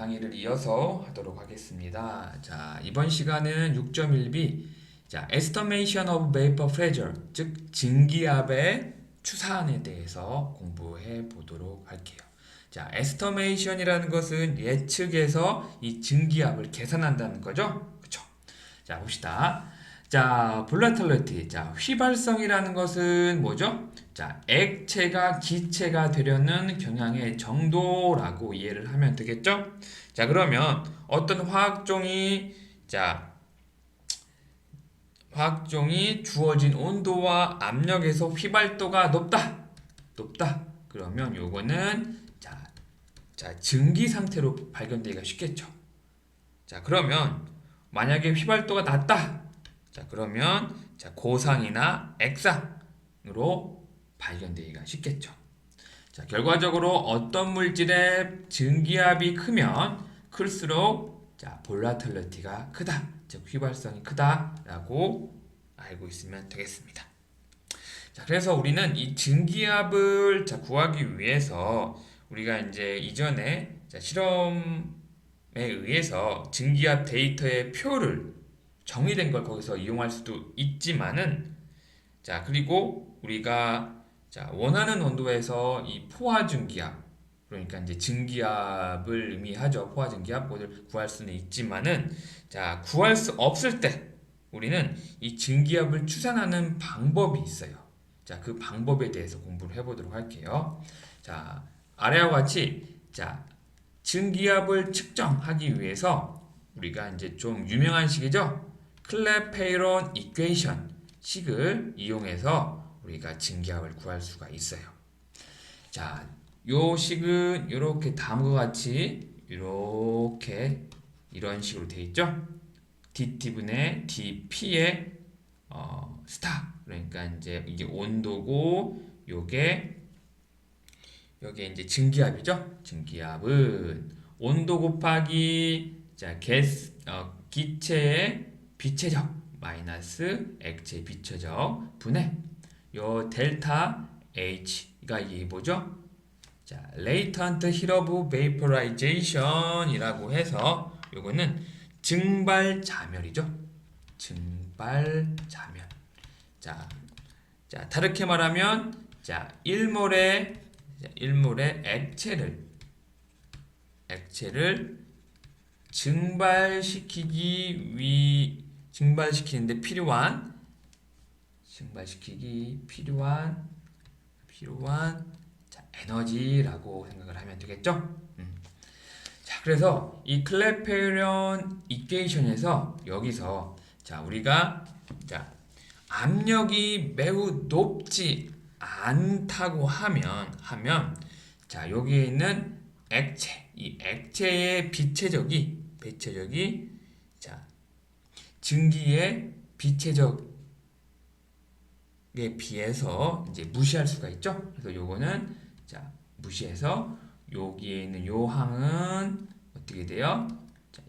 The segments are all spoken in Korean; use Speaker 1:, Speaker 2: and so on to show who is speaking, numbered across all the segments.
Speaker 1: 강의를 이어서 하도록 하겠습니다. 자, 이번 시간은 6.1b 자, Estimation of Vapor Pressure, 즉 증기압의 추산에 대해서 공부해 보도록 할게요. 자, Estimation이라는 것은 예측해서 이 증기압을 계산한다는 거죠. 그쵸? 자, 봅시다. 자, volatility. 자, 휘발성이라는 것은 뭐죠? 자, 액체가 기체가 되려는 경향의 정도라고 이해를 하면 되겠죠? 자, 그러면 어떤 화학종이 주어진 온도와 압력에서 휘발도가 높다. 그러면 요거는 증기 상태로 발견되기가 쉽겠죠. 자, 그러면 만약에 휘발도가 낮다. 자, 그러면 고상이나 액상으로 발견되기가 쉽겠죠. 자, 결과적으로 어떤 물질의 증기압이 크면 클수록 볼라틸리티가 크다. 즉 휘발성이 크다라고 알고 있으면 되겠습니다. 자, 그래서 우리는 이 증기압을 구하기 위해서 우리가 이제 이전에 실험에 의해서 증기압 데이터의 표를 정의된 걸 거기서 이용할 수도 있지만은 그리고 우리가 원하는 온도에서 이 포화 증기압, 그러니까 이제 증기압을 의미하죠. 포화 증기압을 구할 수는 있지만은 구할 수 없을 때 우리는 이 증기압을 추산하는 방법이 있어요. 그 방법에 대해서 공부를 해보도록 할게요. 아래와 같이 증기압을 측정하기 위해서 우리가 이제 좀 유명한 식이죠. 클레페이론 이퀘이션 식을 이용해서 우리가 증기압을 구할 수가 있어요. 자, 요 식은 이렇게 다음과 같이 이렇게 이런 식으로 되어 있죠. dt분의 dp의 스타, 그러니까 이제 이게 온도고 요게 이제 증기압이죠. 증기압은 온도 곱하기 기체의 비체적 마이너스 액체 비체적 분의 요 델타 H가 이게 뭐죠? latent heat of vaporization 이라고 해서 요거는 증발자멸이죠. 증발자멸. 다르게 말하면 1몰의 액체를 증발시키는데 필요한 에너지라고 생각을 하면 되겠죠? 그래서 이 클레페론 이퀘이션에서 여기서 우리가 압력이 매우 높지 않다고 하면 여기에 있는 이 액체의 비체적이 증기의 비체적에 비해서 이제 무시할 수가 있죠. 그래서 요거는 무시해서 여기에 있는 요 항은 어떻게 돼요?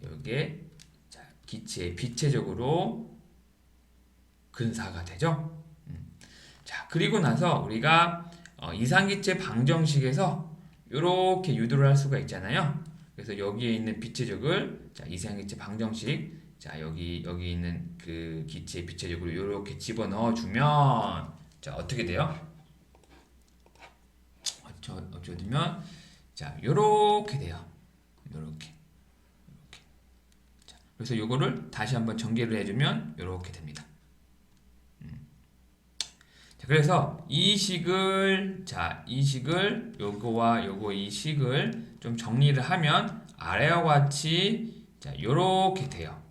Speaker 1: 여기에 기체의 비체적으로 근사가 되죠. 그리고 나서 우리가 이상기체 방정식에서 이렇게 유도를 할 수가 있잖아요. 그래서 여기에 있는 비체적을 이상기체 방정식 여기 있는 그 기체의 비체적으로 이렇게 집어넣어 주면 어떻게 돼요? 어쩌면 요렇게 돼요. 요렇게. 그래서 요거를 다시 한번 전개를 해주면 요렇게 됩니다. 그래서 이 식을 요거와 요거 이 식을 좀 정리를 하면 아래와 같이 요렇게 돼요.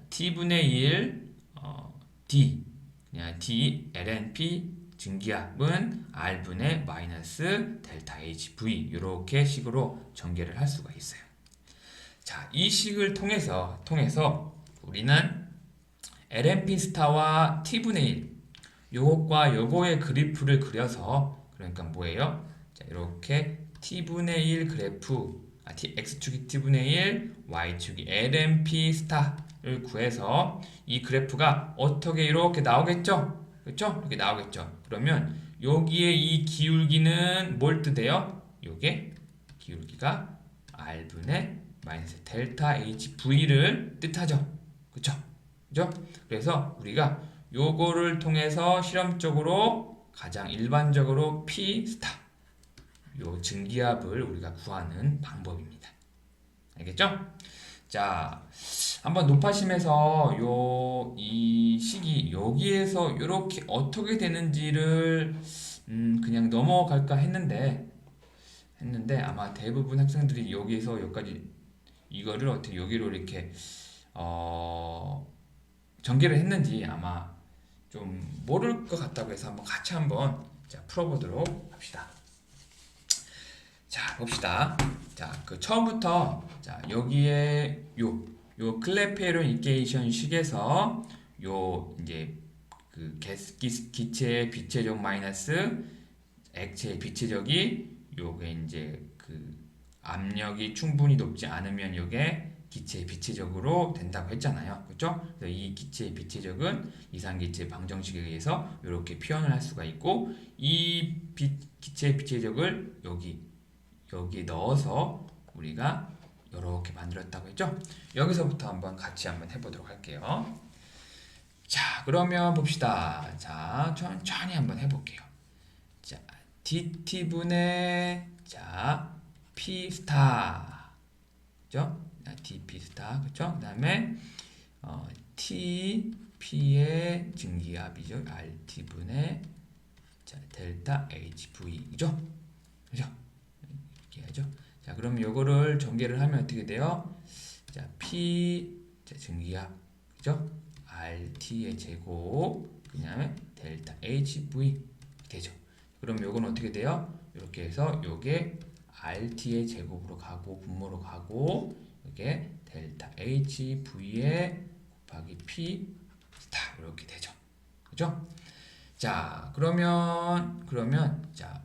Speaker 1: t분의 1 d 그냥 d lnp 증기압은 r분의 마이너스 델타 hv 이렇게 식으로 전개를 할 수가 있어요. 이 식을 통해서 우리는 lnp 스타와 t분의 1 요것과 요거의 그래프를 그려서 그러니까 뭐예요? 이렇게 t분의 1 그래프 x축이 t분의 1 y축이 lnp 스타를 구해서 이 그래프가 어떻게 이렇게 나오겠죠? 그렇죠? 이렇게 나오겠죠. 그러면 여기에 이 기울기는 뭘 뜻해요? 요게 기울기가 r분의 마이너스 델타 HV를 뜻하죠. 그쵸? 그죠? 그래서 우리가 요거를 통해서 실험적으로 가장 일반적으로 P 스타 요 증기압을 우리가 구하는 방법입니다. 알겠죠? 자, 한번 높아심에서 이 식이 여기에서 이렇게 어떻게 되는지를 그냥 넘어갈까 했는데 아마 대부분 학생들이 여기에서 여기까지 이거를 어떻게 여기로 이렇게 전개를 했는지 아마 좀 모를 것 같다고 해서 한번 자, 풀어보도록 합시다. 자, 봅시다. 자, 그 처음부터 자, 여기에 요 클레페론 이케이션 식에서 요 이제 그 기체의 비체적 마이너스 액체의 비체적이 요게 이제 그 압력이 충분히 높지 않으면 요게 기체의 비체적으로 된다고 했잖아요. 그렇죠? 그래서 이 기체의 비체적은 이산기체 방정식에 의해서 이렇게 표현을 할 수가 있고 이 기체의 비체적을 여기에 넣어서 우리가 이렇게 만들었다고 했죠? 여기서부터 같이 한번 해보도록 할게요. 자, 그러면 봅시다. 자, 천천히 한번 해볼게요. 자, dt분의 자 p 스타, 그죠? dp 스타, 그죠? 그다음에 tp의 증기압이죠. rt분의 자 델타 hv, 그죠? 그죠? 이렇게 하죠. 자, 그럼 요거를 전개를 하면 어떻게 돼요? 자, p 자 증기압, 그죠? rt의 제곱 그다음에 델타 hv 되죠. 그럼 요건 어떻게 돼요? 이렇게 해서 요게 RT의 제곱으로 가고 분모로 가고 이게 델타 HV에 곱하기 P 스타 이렇게 되죠. 그죠? 자, 그러면 자,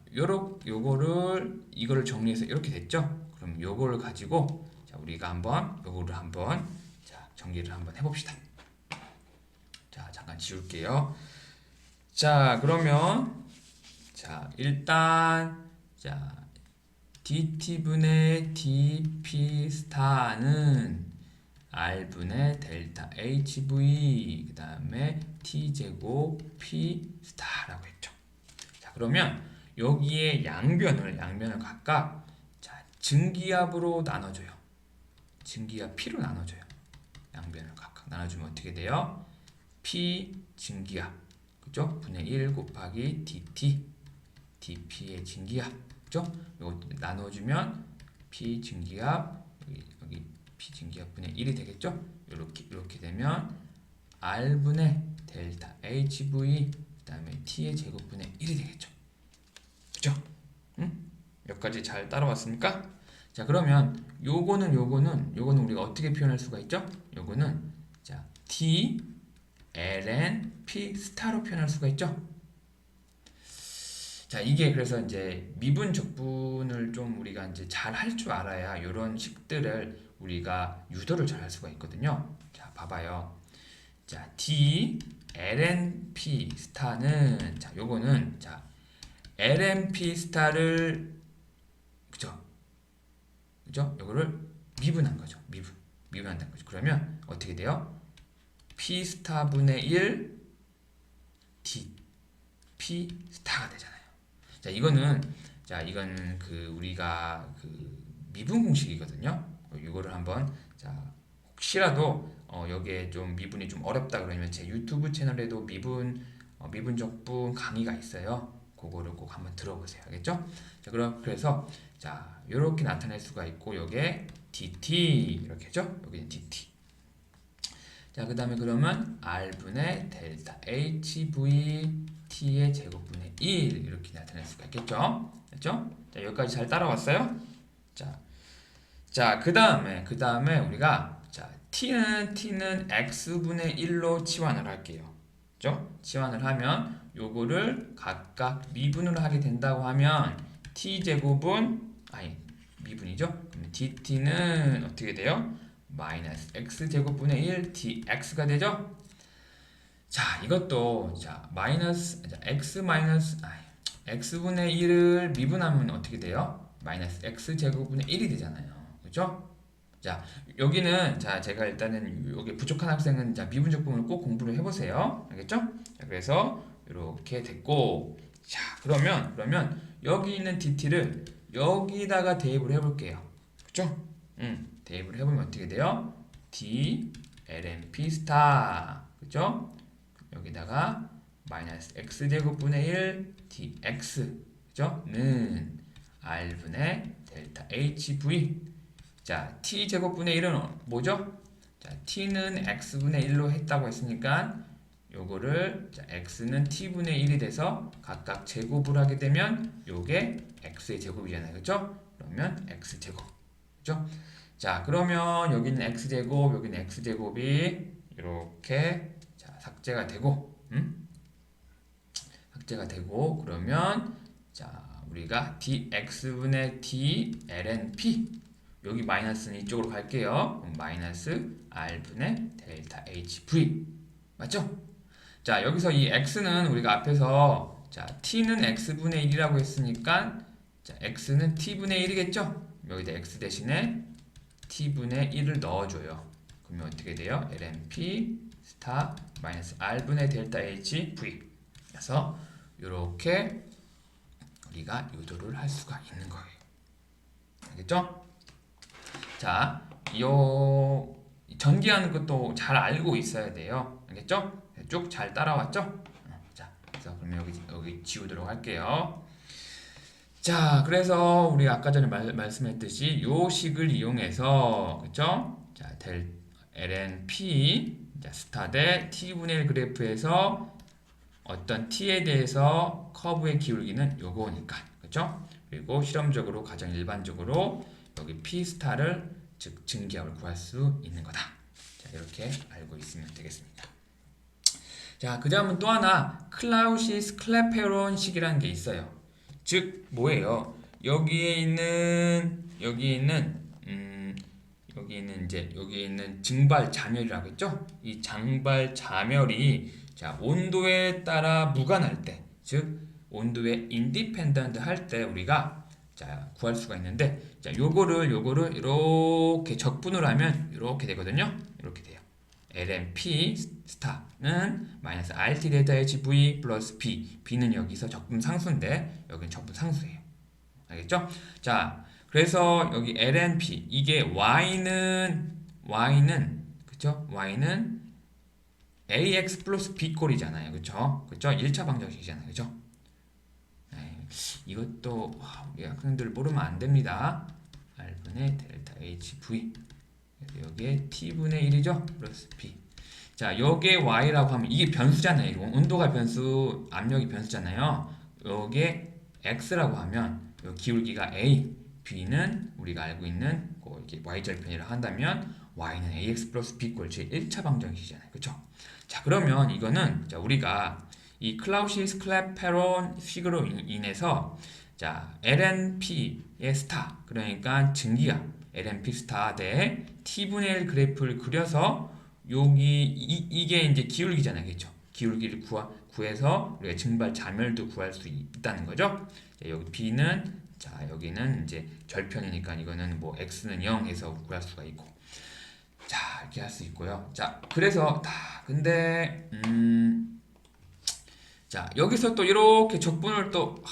Speaker 1: 이거를 정리해서 이렇게 됐죠? 그럼 요거를 가지고 자, 우리가 요거를 자, 정리를 한번 해봅시다. 자, 잠깐 지울게요. 자, 그러면 자, 일단 자 dt분의 dp 스타는 r분의 델타 hv 그 다음에 t제곱 p 스타라고 했죠. 자, 그러면 여기에 양변을 각각 자 증기압으로 나눠줘요. 증기압 p로 나눠줘요. 양변을 각각 나눠주면 어떻게 돼요? p 증기압, 그죠? 분의 1 곱하기 dt dp의 증기압, 그죠? 이거 나눠주면 p 증기압 여기 p 증기압 분의 1이 되겠죠? 이렇게 되면 r분의 델타 hv 그다음에 t의 제곱분의 1이 되겠죠. 그죠? 응? 여기까지 잘 따라왔습니까? 자, 그러면 요거는 우리가 어떻게 표현할 수가 있죠? 요거는 자 t ln p 스타로 표현할 수가 있죠. 자, 이게 그래서 이제 미분 적분을 좀 우리가 이제 잘 할 줄 알아야 이런 식들을 우리가 유도를 잘 할 수가 있거든요. 자, 봐봐요. 자, d ln p 스타는 자, 요거는 자 ln p 스타를 그죠? 요거를 미분한 거죠. 미분한다는 거죠. 그러면 어떻게 돼요? p 스타분의 1 d p 스타가 되잖아요. 자, 이거는 그 우리가 그 미분 공식이거든요. 이거를 한번 자 혹시라도 여기에 좀 미분이 좀 어렵다 그러면 제 유튜브 채널에도 미분 적분 강의가 있어요. 그거를 꼭 한번 들어보세요. 알겠죠? 자, 그래서 자 이렇게 나타낼 수가 있고 여기에 dt 이렇게죠. 여기는 dt. 자, 그 다음에 그러면 r분의 델타 hv t의 제곱분의 1 이렇게 나타낼 수가 있겠죠. 됐죠? 자, 여기까지 잘 따라왔어요? 자, 그 다음에 우리가 자 t는 x분의 1로 치환을 할게요. 그죠? 치환을 하면 요거를 각각 미분으로 하게 된다고 하면 t제곱은 미분이죠? 그럼 dt는 어떻게 돼요? 마이너스 x제곱분의 1 dx가 되죠? 자, 이것도 자 x분의 1을 미분하면 어떻게 돼요? 마이너스 x제곱분의 1이 되잖아요. 그죠? 자, 여기는 자 제가 일단은 여기 부족한 학생은 자 미분적 부분을 꼭 공부를 해보세요. 알겠죠? 자, 그래서 이렇게 됐고, 자 그러면 여기 있는 DT를 여기다가 대입을 해볼게요. 그쵸? 대입을 해보면 어떻게 돼요? D LNP 스타, 그죠? 여기다가 마이너스 x제곱분의 1 dx, 그죠? 는 r분의 델타 hv. 자, t제곱분의 1은 뭐죠? 자, t는 x분의 1로 했다고 했으니까 요거를 자, x는 t분의 1이 돼서 각각 제곱을 하게 되면 요게 x의 제곱이잖아요. 그죠? 그러면 x제곱. 그죠? 자, 그러면 여기는 x제곱, 여기는 x제곱이 이렇게 자, 삭제가 되고, 삭제가 되고, 그러면 자, 우리가 dx분의 d ln p, 여기 마이너스는 이쪽으로 갈게요. 마이너스 r분의 델타 hv, 맞죠? 자, 여기서 이 x는 우리가 앞에서 자, t는 x분의 1이라고 했으니까 자, x는 t분의 1이겠죠? 여기다 x 대신에 t분의 1을 넣어줘요. 그러면 어떻게 돼요? lnp 스타 마이너스 r분의 델타 hv. 그래서 이렇게 우리가 유도를 할 수가 있는 거예요. 알겠죠? 자, 요 전기하는 것도 잘 알고 있어야 돼요. 알겠죠? 쭉 잘 따라왔죠? 자, 그래서 그러면 여기 지우도록 할게요. 자, 그래서 우리 아까 전에 말씀했듯이 요 식을 이용해서, 그쵸? 자, lnp 자, 스타 대 t분의 1 그래프에서 어떤 t에 대해서 커브의 기울기는 요거니까, 그쵸? 그리고 실험적으로 가장 일반적으로 여기 p 스타를 즉 증기압을 구할 수 있는 거다. 자, 이렇게 알고 있으면 되겠습니다. 자, 그 다음은 또 하나 클라우시스 클레페론식이라는 게 있어요. 즉 뭐예요? 여기에 있는 증발 잔열이라고 했죠? 이 증발 잔열이 자, 온도에 따라 무관할 때, 즉 온도에 인디펜던트 할 때 우리가 자, 구할 수가 있는데, 자, 요거를 이렇게 적분을 하면 이렇게 되거든요. 이렇게 돼요. LNP 스타는 마이너스 RT 델타 HV 플러스 B. B는 여기서 적분 상수인데 여기는 적분 상수예요. 알겠죠? 자, 그래서 여기 LNP 이게 Y는 그쵸? Y는 AX 플러스 B 꼴이잖아요. 그쵸? 1차 방정식이잖아요. 그쵸? 이것도 우리 학생들 모르면 안 됩니다. R분의 델타 HV. 여기에 T분의 1이죠? 플러스 B. 자, 여기에 Y라고 하면 이게 변수잖아요. 이거 온도가 변수, 압력이 변수잖아요. 여기에 X라고 하면 요 기울기가 A, B는 우리가 알고 있는 이렇게 Y절편이라 한다면 Y는 AX 플러스 B 꼴 제 1차 방정식이잖아요. 그쵸? 자, 그러면 이거는 자, 우리가 이 클라우시스 클레페론 식으로 인해서 자, LNP의 스타, 그러니까 증기압 LNP 스타 대 T분의 1 그래프를 그려서 여기 이게 이제 기울기잖아요. 그렇죠? 기울기를 구해서 우리가 증발 자멸도 구할 수 있다는 거죠. 자, 여기 B는 자, 여기는 이제 절편이니까 이거는 뭐 X는 0 해서 구할 수가 있고. 자, 이렇게 할 수 있고요. 자, 그래서 근데 자, 여기서 또 이렇게 적분을 또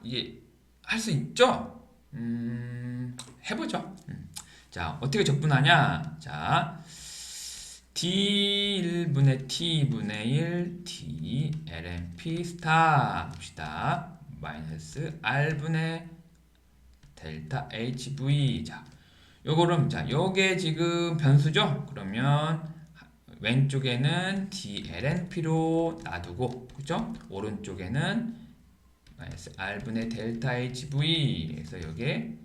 Speaker 1: 이게 할 수 있죠? 해보죠. 자, 어떻게 적분하냐? 자, D1분의 T분의 1 D LNP 스타 봅시다. 마이너스 R분의 델타 HV. 자, 요거는 자, 요게 지금 변수죠? 그러면 왼쪽에는 DLNP로 놔두고, 그죠? 오른쪽에는 마이너스 R분의 델타 HV. 그래서 요게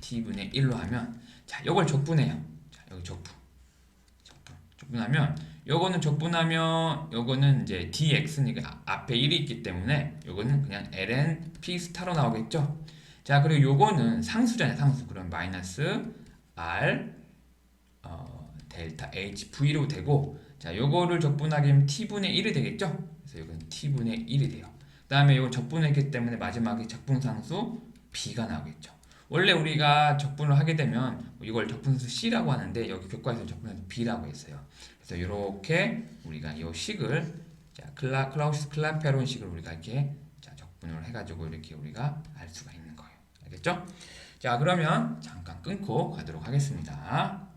Speaker 1: T분의 1로 하면, 자, 요걸 적분해요. 자, 여기 적분하면, 요거는 이제 dx니까 앞에 1이 있기 때문에 요거는 그냥 lnp 스타로 나오겠죠. 자, 그리고 요거는 상수잖아요. 상수. 그럼 마이너스 r 델타 hv로 되고, 자, 요거를 적분하게 되면 t분의 1이 되겠죠. 그래서 요거는 t분의 1이 돼요. 그 다음에 요거 적분했기 때문에 마지막에 적분상수 b가 나오겠죠. 원래 우리가 적분을 하게 되면 이걸 적분수 C라고 하는데 여기 교과에서 적분수 B라고 했어요. 그래서 이렇게 우리가 이 식을 자, 클라우시우스 클라페론 식을 우리가 이렇게 자, 적분을 해가지고 이렇게 우리가 알 수가 있는 거예요. 알겠죠? 자, 그러면 잠깐 끊고 가도록 하겠습니다.